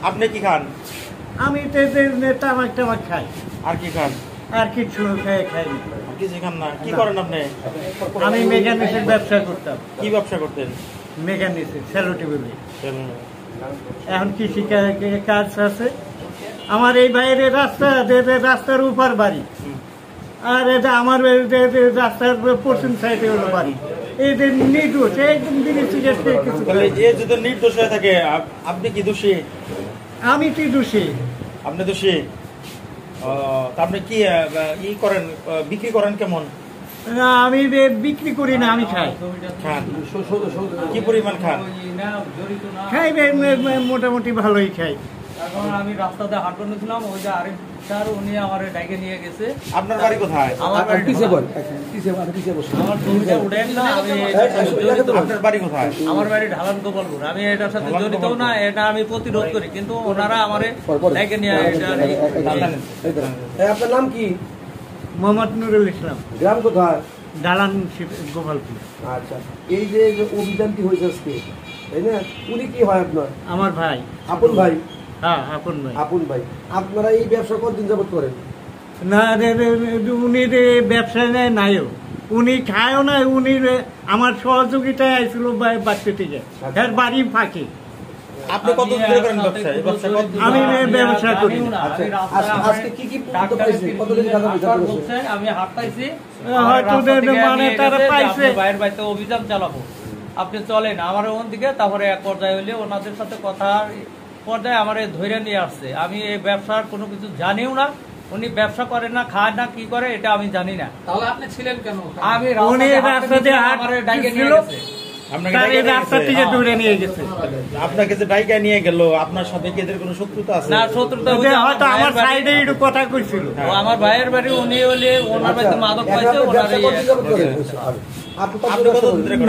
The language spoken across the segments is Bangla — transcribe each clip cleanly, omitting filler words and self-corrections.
আপনি কি খান? আমি তামাক টামাক খাই। আর কি খান? আর কিছু খাই কিছু খান না। কি করেন আপনি? আমি মেকানিক্সের ব্যবসা করতাম। কি ব্যবসা করতেন? মেকানিক্সের সেলোটিভি। এখন কৃষি কাজ আছে। আমার এই বাইরে রাস্তার উপর বাড়ি, আর এটা আমার রাস্তার পশ্চিম সাইডে হলো বাড়ি। এই যে নির্দোষ একদম যদি নির্দোষ হয়ে থাকে, আপনি কি দোষী? আমি কি দোষী? আপনি দোষী। আপনি কি ই করেন, বিক্রি করেন কেমন? না, আমি বিক্রি করি না, আমি খাই। খান? কি পরিমাণ খান? খাই মোটামুটি ভালোই খাই। এখন আমি রাস্তাতে হাঁটতে নিয়েছিলাম, ওই যে আরিফ স্যার উনি আমার ডাইকে নিয়ে গেছে। আপনার বাড়ি কোথায়? আমার বাড়ি আমার জমিটা উঠেন না। আপনার বাড়ি কোথায়? আমার বাড়ি ঢালান গোপালপুর। আমি এটার সাথে জড়িতও না, এটা আমি প্রতিরোধ করি, কিন্তু ওনারা আমার ডাইকে নিয়ে। আপনার নাম কি? মোহাম্মদ নুরুল ইসলাম। গ্রাম কোথায়? ঢালান গোপালপুর। আচ্ছা, এই যে অভিযানটি হয়েছে আজকে, তাই না? উনি কি হয় আপনার? আমার ভাই। আপন ভাই? হ্যাঁ, আপন ভাই। আপন ভাই। আপনারা এই ব্যবসা কতদিন যাবত করেন? না, উনি ব্যবসায় নাইও, উনি খায়ও না। উনি আমার সহযোগিতায় আইছিল বাচ্চা থেকে। এর বাড়ি ফাঁকি। আপনি কতদিন ধরে করেন ব্যবসা? এই ব্যবসা আমি ব্যবসা করি। আজকে কি কতদিন আমি হাঁটতাইছি, হয়তো মানে তারা পাইছে বাইরের বাড়িতে অভিযান চালাবো, আপনি চলেন আমার ওন দিকে। তারপরে এক পর্যায়ে হইলে ওনাদের সাথে কথা পর্যায়ে আমার ধৈর্য নিয়ে আসছে। আমি এই ব্যবসার কোনো কিছু জানিও না। উনি ব্যবসা করে না, খায় না, কি করে এটা আমি জানি না। তাহলে আপনি ছিলেন কেন? আমি আপনাকে যে ডাইকা নিয়ে গেল, আপনার সাথে কি এদের কোনো শত্রুতা আছে? না, শত্রুতা হয়তো আমার সাইডে একটু কথা কইছিল। আমার ভাইয়ের বাড়ি, উনি হলে ওনার বাড়িতে মাদক পাইছে।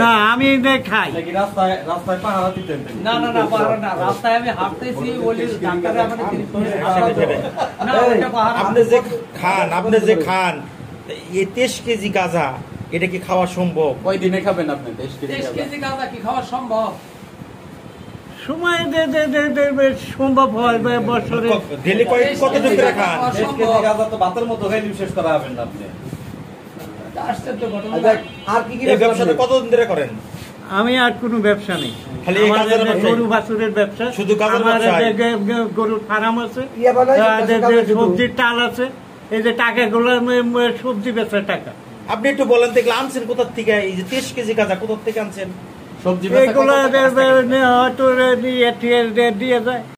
না, আমি খাই। রাস্তায় পাহারা দিতেন? না না না, পাহারা না, রাস্তায় আমি হাঁটতেছি বলি ডাক্তারে আমাকে আপনি যে খান এই 23 কেজি গাঁজা, এটা কি খাওয়া সম্ভব? কয়দিনে খাবেন আপনি 23 কেজি গাঁজা? কি খাওয়া সম্ভব? সময় সম্ভব হয় বছরে। ডেলি কতটুকু করে খান? 23 কেজি গাঁজা তো ভাতের মতো হয়ে শেষ করা হবেন না আপনি। আর কি কি এই ব্যবসাটা কতদিন ধরে করেন? আমি আর কোনো ব্যবসা নেই, খালি গরু বাছুরের ব্যবসা। শুধু গরুর ফার্ম আছে, সবজির টাল আছে। এই যে টাকাগুলো সবজি বেচার টাকা। আপনি একটু বলেন তো, এগুলো আনছেন কোথা থেকে? এই যে 23 কেজি গাঁজা কোথা থেকে আনছেন? সবজি এগুলো হয়তো দিয়ে যায়।